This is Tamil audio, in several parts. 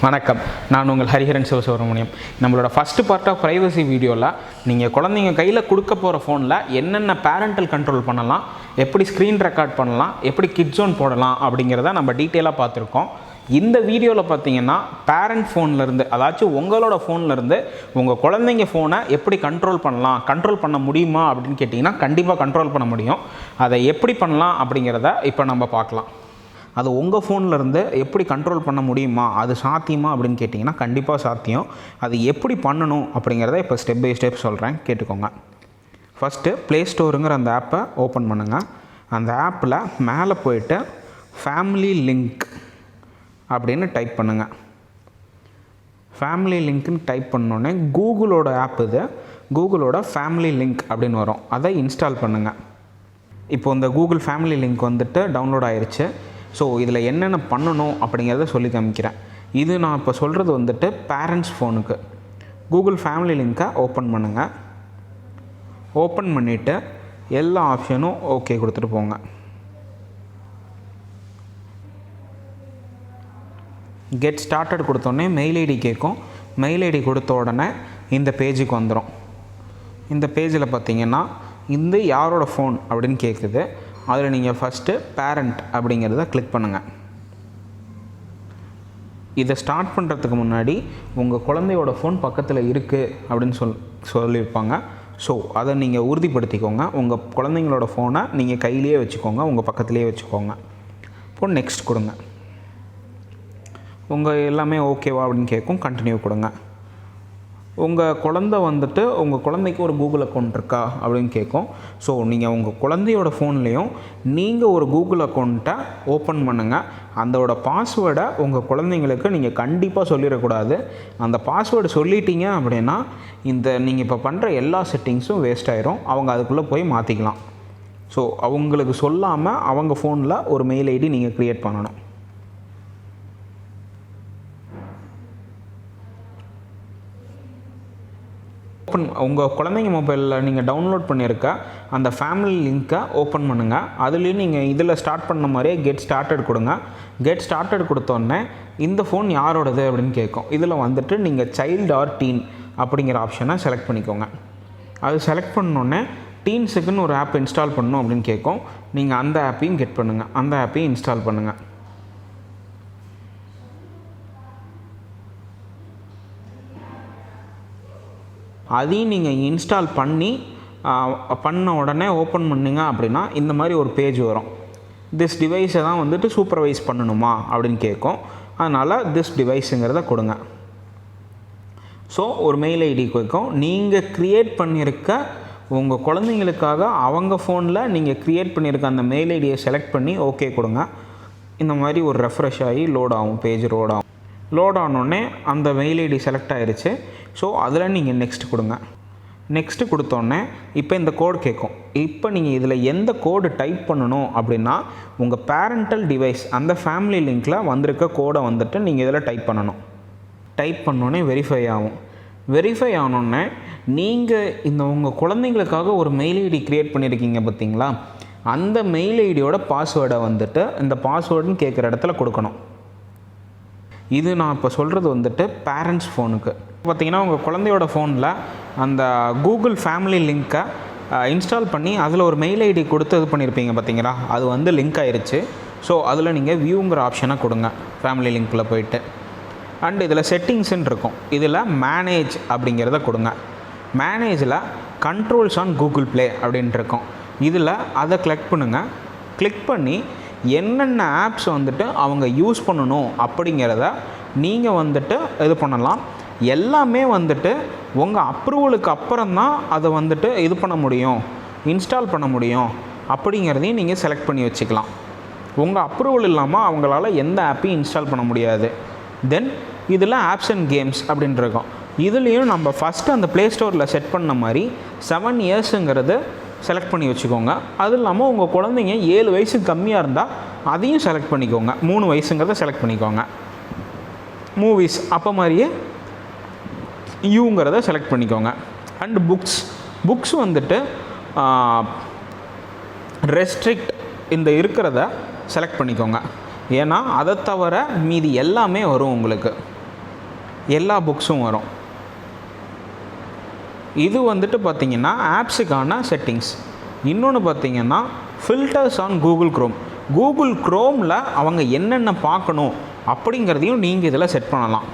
வணக்கம், நான் உங்கள் N.P.RASANTH. நம்மளோட ஃபர்ஸ்ட் பார்ட் ஆஃப் ப்ரைவசி வீடியோவில் நீங்கள் குழந்தைங்க கையில் கொடுக்க போகிற ஃபோனில் என்னென்ன பேரண்டல் கண்ட்ரோல் பண்ணலாம், எப்படி ஸ்க்ரீன் ரெக்கார்ட் பண்ணலாம், எப்படி கிட் ஜோன் போடலாம் அப்படிங்கிறத நம்ம டீட்டெயிலாக பார்த்துருக்கோம். இந்த வீடியோவில் பார்த்தீங்கன்னா பேரண்ட் ஃபோன்லேருந்து, அதாச்சும் உங்களோட ஃபோன்லேருந்து உங்கள் குழந்தைங்க ஃபோனை எப்படி கண்ட்ரோல் பண்ணலாம், கண்ட்ரோல் பண்ண முடியுமா அப்படின்னு கேட்டிங்கன்னா கண்டிப்பாக கண்ட்ரோல் பண்ண முடியும். அதை எப்படி பண்ணலாம் அப்படிங்கிறத இப்போ நம்ம பார்க்கலாம். அது உங்கள் ஃபோன்லேருந்து எப்படி கண்ட்ரோல் பண்ண முடியுமா, அது சாத்தியமா அப்படின்னு கேட்டிங்கன்னா கண்டிப்பாக சாத்தியம். அது எப்படி பண்ணணும் அப்படிங்கிறத இப்போ ஸ்டெப் பை ஸ்டெப் சொல்கிறேன், கேட்டுக்கோங்க. ஃபஸ்ட்டு ப்ளே ஸ்டோருங்கிற அந்த ஆப்பை ஓப்பன் பண்ணுங்கள். அந்த ஆப்பில் மேலே போய்ட்டு ஃபேமிலி லிங்க் அப்படின்னு டைப் பண்ணுங்கள். ஃபேமிலி லிங்க்னு டைப் பண்ணோன்னே கூகுளோட ஆப் இது, கூகுளோட ஃபேமிலி லிங்க் அப்படின்னு வரும். அதை இன்ஸ்டால் பண்ணுங்கள். இப்போ இந்த கூகுள் ஃபேமிலி லிங்க் வந்துட்டு டவுன்லோட் ஆயிடுச்சு. ஸோ இதில் என்னென்ன பண்ணணும் அப்படிங்கிறத சொல்லி காமிக்கிறேன். இது நான் இப்போ சொல்கிறது வந்துட்டு பேரண்ட்ஸ் ஃபோனுக்கு. கூகுள் ஃபேமிலி லிங்க்கை ஓப்பன் பண்ணுங்கள். ஓப்பன் பண்ணிவிட்டு எல்லா ஆப்ஷனும் ஓகே கொடுத்துட்டு போங்க. கெட் ஸ்டார்டட் கொடுத்தோடனே மெயில் ஐடி கேட்கும். மெயில் ஐடி கொடுத்த உடனே இந்த பேஜுக்கு வந்துடும். இந்த பேஜில் பார்த்தீங்கன்னா இந்த யாரோட ஃபோன் அப்படின்னு கேட்குது. அதில் நீங்கள் ஃபஸ்ட்டு பேரண்ட் அப்படிங்கிறத கிளிக் பண்ணுங்கள். இதை ஸ்டார்ட் பண்ணுறதுக்கு முன்னாடி உங்கள் குழந்தையோட ஃபோன் பக்கத்தில் இருக்குது அப்படின்னு சொல்லியிருப்பாங்க. ஸோ அதை நீங்கள் உறுதிப்படுத்திக்கோங்க. உங்கள் குழந்தைங்களோட ஃபோனை நீங்கள் கையிலேயே வச்சுக்கோங்க, உங்கள் பக்கத்துலேயே வச்சுக்கோங்க. இப்போ நெக்ஸ்ட் கொடுங்க. உங்கள் எல்லாமே ஓகேவா அப்படின்னு கேட்கும். கண்டினியூ கொடுங்க. உங்கள் குழந்தை வந்துட்டு உங்கள் குழந்தைக்கு ஒரு கூகுள் அக்கௌண்ட் இருக்கா அப்படின்னு கேட்கும். ஸோ நீங்கள் உங்கள் குழந்தையோட ஃபோன்லேயும் நீங்கள் ஒரு கூகுள் அக்கௌண்ட்டை ஓப்பன் பண்ணுங்கள். அதோட பாஸ்வேர்டை உங்கள் குழந்தைங்களுக்கு நீங்கள் கண்டிப்பாக சொல்லிடக்கூடாது. அந்த பாஸ்வேர்டு சொல்லிட்டீங்க அப்படின்னா இந்த நீங்கள் இப்போ பண்ணுற எல்லா செட்டிங்ஸும் வேஸ்ட் ஆயிரும். அவங்க அதுக்குள்ளே போய் மாற்றிக்கலாம். ஸோ அவங்களுக்கு சொல்லாமல் அவங்க ஃபோனில் ஒரு மெயில் ஐடி நீங்கள் க்ரியேட் பண்ணணும். உங்கள் குழந்தைங்க மொபைலில் நீங்கள் டவுன்லோட் பண்ணியிருக்க அந்த ஃபேமிலி லிங்க்கை ஓப்பன் பண்ணுங்கள். அதுலேயும் நீங்கள் இதில் ஸ்டார்ட் பண்ண மாதிரியே கெட் ஸ்டார்டட் கொடுங்க. கெட் ஸ்டார்டட் கொடுத்தோடனே இந்த ஃபோன் யாரோடது அப்படின்னு கேட்கும். இதில் வந்துட்டு நீங்கள் சைல்டு ஆர் டீன் அப்படிங்கிற ஆப்ஷனை செலக்ட் பண்ணிக்கோங்க. அது செலக்ட் பண்ணோடனே டீன்ஸுக்குன்னு ஒரு ஆப் இன்ஸ்டால் பண்ணணும் அப்படின்னு கேட்கும். நீங்கள் அந்த ஆப்பையும் கெட் பண்ணுங்கள், அந்த ஆப்பையும் இன்ஸ்டால் பண்ணுங்கள். அதையும் நீங்கள் இன்ஸ்டால் பண்ண உடனே ஓப்பன் பண்ணிங்க அப்படின்னா இந்த மாதிரி ஒரு பேஜ் வரும். திஸ் டிவைஸை தான் வந்துட்டு சூப்பர்வைஸ் பண்ணணுமா அப்படின்னு கேட்கும். அதனால் திஸ் டிவைஸுங்கிறத கொடுங்க. ஸோ ஒரு மெயில் ஐடி கேட்கும். நீங்கள் க்ரியேட் பண்ணியிருக்க உங்கள் குழந்தைங்களுக்காக அவங்க ஃபோனில் நீங்கள் க்ரியேட் பண்ணியிருக்க அந்த மெயில் ஐடியை செலக்ட் பண்ணி ஓகே கொடுங்க. இந்த மாதிரி ஒரு ரெஃப்ரெஷ் ஆகி லோட் ஆகும், பேஜ் லோட் ஆகும். லோட் ஆனோடனே அந்த மெயில் ஐடி செலக்ட் ஆகிடுச்சு. ஸோ அதில் நீங்கள் நெக்ஸ்ட் கொடுங்க. நெக்ஸ்ட்டு கொடுத்தோடனே இப்போ இந்த கோடு கேட்கும். இப்போ நீங்கள் இதில் எந்த கோடு டைப் பண்ணணும் அப்படின்னா உங்கள் பேரண்டல் டிவைஸ் அந்த ஃபேமிலி லிங்க்கில் வந்திருக்க கோடை வந்துட்டு நீங்கள் இதில் டைப் பண்ணணும். டைப் பண்ணோடனே வெரிஃபை ஆகும். வெரிஃபை ஆனோடனே நீங்கள் உங்கள் குழந்தைங்களுக்காக ஒரு மெயில் ஐடி க்ரியேட் பண்ணியிருக்கீங்க பார்த்தீங்களா, அந்த மெயில் ஐடியோட பாஸ்வேர்டை வந்துட்டு இந்த பாஸ்வேர்டுன்னு கேட்குற இடத்துல கொடுக்கணும். இது நான் இப்போ சொல்கிறது வந்துட்டு பேரண்ட்ஸ் ஃபோனுக்கு. பார்த்திங்கன்னா உங்கள் குழந்தையோட ஃபோனில் அந்த கூகுள் ஃபேமிலி லிங்க்கை இன்ஸ்டால் பண்ணி அதில் ஒரு மெயில் ஐடி கொடுத்து இது பண்ணியிருப்பீங்க பார்த்தீங்களா, அது வந்து லிங்க் ஆயிடுச்சு. ஸோ அதில் நீங்கள் வியூங்கிற ஆப்ஷனை கொடுங்க. ஃபேமிலி லிங்க்கில் போய்ட்டு அண்ட் இதில் செட்டிங்ஸ்ன்னு இருக்கும். இதில் மேனேஜ் அப்படிங்கிறத கொடுங்க. மேனேஜில் கண்ட்ரோல்ஸ் ஆன் கூகுள் ப்ளே அப்படின்ட்டு இருக்கும். இதில் அதை கிளிக் பண்ணுங்கள். கிளிக் பண்ணி என்னென்ன ஆப்ஸ் வந்துட்டு அவங்க யூஸ் பண்ணணும் அப்படிங்கிறத நீங்கள் வந்துட்டு இது பண்ணலாம். எல்லாமே வந்துட்டு உங்கள் அப்ரூவலுக்கு அப்புறம் தான் அதை வந்துட்டு இது பண்ண முடியும், இன்ஸ்டால் பண்ண முடியும் அப்படிங்கிறதையும் நீங்கள் செலக்ட் பண்ணி வச்சுக்கலாம். உங்கள் அப்ரூவல் இல்லாமல் அவங்களால எந்த ஆப்பையும் இன்ஸ்டால் பண்ண முடியாது. தென் இதில் ஆப்ஸ் அண்ட் கேம்ஸ் அப்படின்ட்டு இருக்கும். இதுலேயும் நம்ம ஃபஸ்ட்டு அந்த ப்ளே ஸ்டோரில் செட் பண்ண மாதிரி 7 இயர்ஸுங்கிறது செலக்ட் பண்ணி வச்சுக்கோங்க. அது இல்லாமல் உங்கள் குழந்தைங்க 7 வயசுக்கு கம்மியாக இருந்தால் அதையும் செலக்ட் பண்ணிக்கோங்க. 3 வயசுங்கிறத செலக்ட் பண்ணிக்கோங்க. மூவிஸ் அப்போ மாதிரியே யூங்கிறத செலக்ட் பண்ணிக்கோங்க. அண்ட் புக்ஸ் வந்துட்டு ரெஸ்ட்ரிக்ட் இந்த இருக்கிறத செலக்ட் பண்ணிக்கோங்க. ஏன்னா அதை தவிர மீதி எல்லாமே வரும் உங்களுக்கு. எல்லா புக்ஸும் வரும். இது வந்துட்டு பார்த்திங்கன்னா ஆப்ஸுக்கான செட்டிங்ஸ். இன்னொன்று பார்த்திங்கன்னா filters on Google Chrome. Google க்ரோமில் அவங்க என்னென்ன பார்க்கணும் அப்படிங்கிறதையும் நீங்கள் இதில் செட் பண்ணலாம்.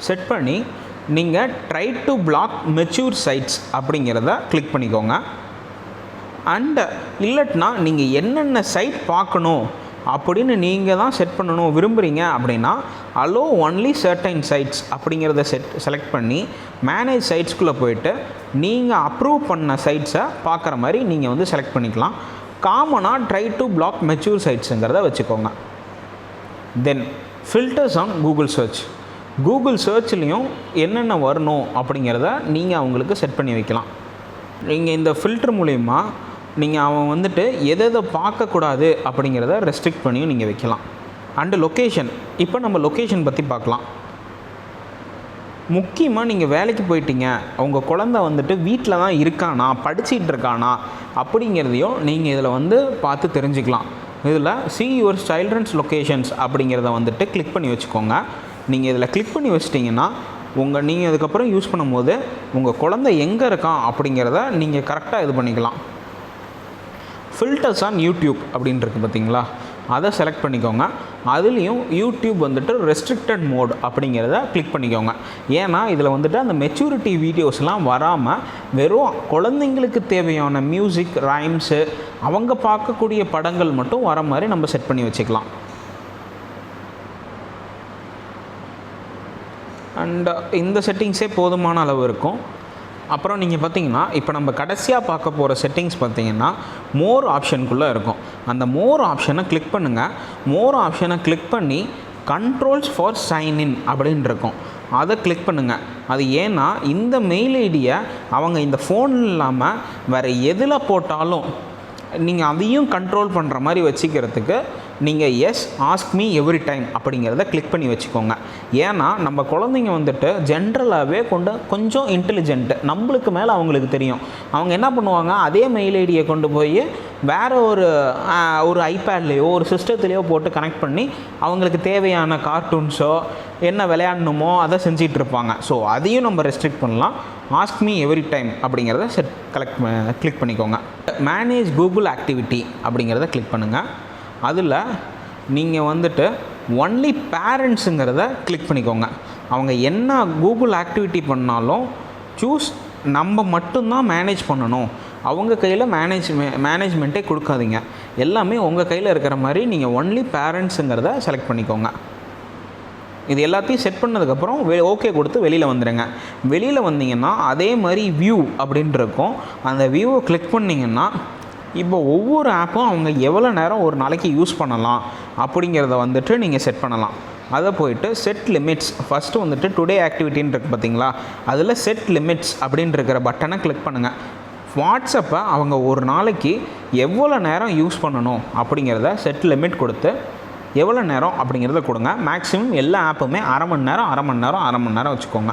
செட் பண்ணி நீங்கள் try to block mature sites அப்படிங்கிறத கிளிக் பண்ணிக்கோங்க. அண்டு இல்லைன்னா நீங்கள் என்னென்ன சைட் பார்க்கணும் அப்படின்னு நீங்கள் தான் செட் பண்ணணும் விரும்புகிறீங்க அப்படின்னா அலோ ஒன்லி சர்டைன் சைட்ஸ் அப்படிங்கிறத செலக்ட் பண்ணி மேனேஜ் சைட்ஸ்குள்ளே போயிட்டு நீங்கள் அப்ரூவ் பண்ண சைட்ஸை பார்க்குற மாதிரி நீங்கள் வந்து செலக்ட் பண்ணிக்கலாம். காமனாக ட்ரை டு பிளாக் மெச்சூர் சைட்ஸுங்கிறத வச்சுக்கோங்க. Then filters on Google search. Google சர்ச்லேயும் என்னென்ன வரணும் அப்படிங்கிறத நீங்கள் அவங்களுக்கு செட் பண்ணி வைக்கலாம். நீங்கள் இந்த ஃபில்டர் மூலிமா நீங்கள் அவன் வந்துட்டு எதை பார்க்கக்கூடாது அப்படிங்கிறத ரெஸ்ட்ரிக்ட் பண்ணியும் நீங்கள் வைக்கலாம். And location. இப்போ நம்ம லொக்கேஷன் பற்றி பார்க்கலாம். முக்கியமாக நீங்கள் வேலைக்கு போயிட்டீங்க, உங்கள் குழந்தை வந்துட்டு வீட்டில் தான் இருக்கானா, படிச்சிகிட்டு இருக்கானா அப்படிங்கிறதையும் நீங்கள் இதில் வந்து பார்த்து தெரிஞ்சுக்கலாம். இதில் see your children's locations அப்படிங்கிறத வந்துட்டு கிளிக் பண்ணி வச்சுக்கோங்க. நீங்கள் இதில் கிளிக் பண்ணி வச்சிட்டிங்கன்னா நீங்கள் அதுக்கப்புறம் யூஸ் பண்ணும்போது உங்கள் குழந்தை எங்கே இருக்கான் அப்படிங்கிறத நீங்கள் கரெக்டாக இது பண்ணிக்கலாம். ஃபில்டர்ஸ் ஆன் யூடியூப் அப்படின்றது பார்த்தீங்களா, அதை செலக்ட் பண்ணிக்கோங்க. அதுலேயும் யூடியூப் வந்துட்டு ரெஸ்ட்ரிக்டட் மோட் அப்படிங்கிறத கிளிக் பண்ணிக்கோங்க. ஏன்னா இதில் வந்துட்டு அந்த மெச்சூரிட்டி வீடியோஸ்லாம் வராமல் வெறும் குழந்தைங்களுக்கு தேவையான மியூசிக், ரைம்ஸு, அவங்க பார்க்கக்கூடிய படங்கள் மட்டும் வர மாதிரி நம்ம செட் பண்ணி வச்சுக்கலாம். அண்ட் இந்த செட்டிங்ஸே போதுமான அளவு இருக்கும். அப்புறம் நீங்கள் பார்த்தீங்கன்னா இப்போ நம்ம கடைசியாக பார்க்க போகிற செட்டிங்ஸ் பார்த்தீங்கன்னா மோர் ஆப்ஷனுக்குள்ளே இருக்கும். அந்த மோர் ஆப்ஷனை கிளிக் பண்ணுங்கள். மோர் ஆப்ஷனை கிளிக் பண்ணி கண்ட்ரோல்ஸ் ஃபார் சைன்இன் அப்படின்னு இருக்கும். அதை கிளிக் பண்ணுங்கள். அது ஏன்னா இந்த மெயில் ஐடியை அவங்க இந்த ஃபோன் இல்லாமல் வேறு எதில் போட்டாலும் நீங்கள் அதையும் கண்ட்ரோல் பண்ணுற மாதிரி வச்சுக்கிறதுக்கு நீங்கள் எஸ் ஆஸ்க் மீ எவ்ரி டைம் அப்படிங்கிறத கிளிக் பண்ணி வச்சுக்கோங்க. ஏன்னா நம்ம குழந்தைங்க வந்துட்டு ஜென்ரலாகவே கொஞ்சம் இன்டெலிஜென்ட்டு, நம்மளுக்கு மேலே அவங்களுக்கு தெரியும். அவங்க என்ன பண்ணுவாங்க, அதே மெயில் ஐடியை கொண்டு போய் வேறு ஒரு ஐபேட்லேயோ ஒரு சிஸ்டத்துலேயோ போட்டு கனெக்ட் பண்ணி அவங்களுக்கு தேவையான கார்ட்டூன்ஸோ என்ன விளையாடணுமோ அதை செஞ்சிகிட்ருப்பாங்க. ஸோ அதையும் நம்ம ரெஸ்ட்ரிக்ட் பண்ணலாம். ஆஸ்க் மீ எவ்ரி டைம் அப்படிங்கிறத கிளிக் பண்ணிக்கோங்க. மேனேஜ் கூகுள் ஆக்டிவிட்டி அப்படிங்கிறத கிளிக் பண்ணுங்கள். அதில் நீங்கள் வந்துட்டு ஒன்லி பேரண்ட்ஸுங்கிறத கிளிக் பண்ணிக்கோங்க. அவங்க என்ன கூகுள் ஆக்டிவிட்டி பண்ணாலும் நம்ம மட்டும்தான் மேனேஜ் பண்ணணும். அவங்க கையில் மேனேஜ்மெண்ட்டே கொடுக்காதீங்க. எல்லாமே உங்கள் கையில் இருக்கிற மாதிரி நீங்கள் ஒன்லி பேரண்ட்ஸுங்கிறத செலக்ட் பண்ணிக்கோங்க. இது எல்லாத்தையும் செட் பண்ணதுக்கப்புறம் ஓகே கொடுத்து வெளியில் வந்துடுங்க. வெளியில் வந்தீங்கன்னா அதே மாதிரி வியூ அப்படின்ட்டு இருக்கும். அந்த வியூவை கிளிக் பண்ணிங்கன்னா இப்போ ஒவ்வொரு ஆப்பும் அவங்க எவ்வளோ நேரம் ஒரு நாளைக்கு யூஸ் பண்ணலாம் அப்படிங்கிறத வந்துட்டு நீங்கள் செட் பண்ணலாம். அதை போயிட்டு செட் லிமிட்ஸ் ஃபஸ்ட்டு வந்துட்டு டுடே ஆக்டிவிட்டின்னு இருக்குது பார்த்தீங்களா, அதில் செட் லிமிட்ஸ் அப்படின்னு இருக்கிற பட்டனை கிளிக் பண்ணுங்கள். வாட்ஸ்அப்பை அவங்க ஒரு நாளைக்கு எவ்வளோ நேரம் யூஸ் பண்ணணும் அப்படிங்கிறத செட் லிமிட் கொடுத்து எவ்வளோ நேரம் அப்படிங்கிறத கொடுங்க. மேக்ஸிமம் எல்லா ஆப்புமே அரை மணி நேரம் வச்சுக்கோங்க.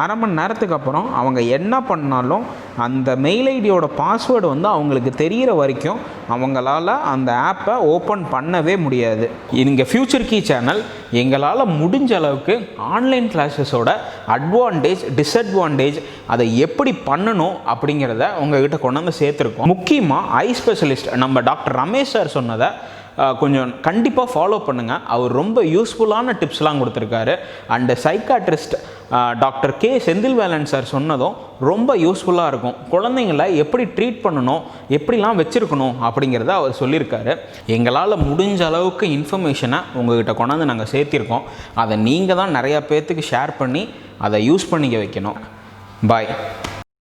அரை மணி நேரத்துக்கு அப்புறம் அவங்க என்ன பண்ணாலும் அந்த மெயில் ஐடியோட பாஸ்வேர்டு வந்து அவங்களுக்கு தெரிகிற வரைக்கும் அவங்களால அந்த ஆப்பை ஓப்பன் பண்ணவே முடியாது. இங்கே ஃபியூச்சர் கீ சேனல் எங்களால் முடிஞ்ச அளவுக்கு ஆன்லைன் கிளாஸஸோட அட்வான்டேஜ், டிஸ்அட்வான்டேஜ், அதை எப்படி பண்ணணும் அப்படிங்கிறத உங்கள்கிட்ட கொண்டு வந்து சேர்த்துருக்கோம். முக்கியமாக ஐ ஸ்பெஷலிஸ்ட் நம்ம டாக்டர் ரமேஷ் சார் சொன்னதை கொஞ்சம் கண்டிப்பாக ஃபாலோ பண்ணுங்கள். அவர் ரொம்ப யூஸ்ஃபுல்லான டிப்ஸ்லாம் கொடுத்துருக்காரு. And psychiatrist doctor K Senthilvelan sir சொன்னதும் ரொம்ப யூஸ்ஃபுல்லாக இருக்கும். குழந்தைங்களை எப்படி ட்ரீட் பண்ணணும், எப்படிலாம் வச்சுருக்கணும் அப்படிங்கிறத அவர் சொல்லியிருக்காரு. எங்களால் முடிஞ்ச அளவுக்கு இன்ஃபர்மேஷனை உங்கள்கிட்ட கொண்டாந்து நாங்கள் சேர்த்திருக்கோம். அதை நீங்கள் தான் நிறையா பேர்த்துக்கு ஷேர் பண்ணி அதை யூஸ் பண்ணிக்க வைக்கணும். பாய்.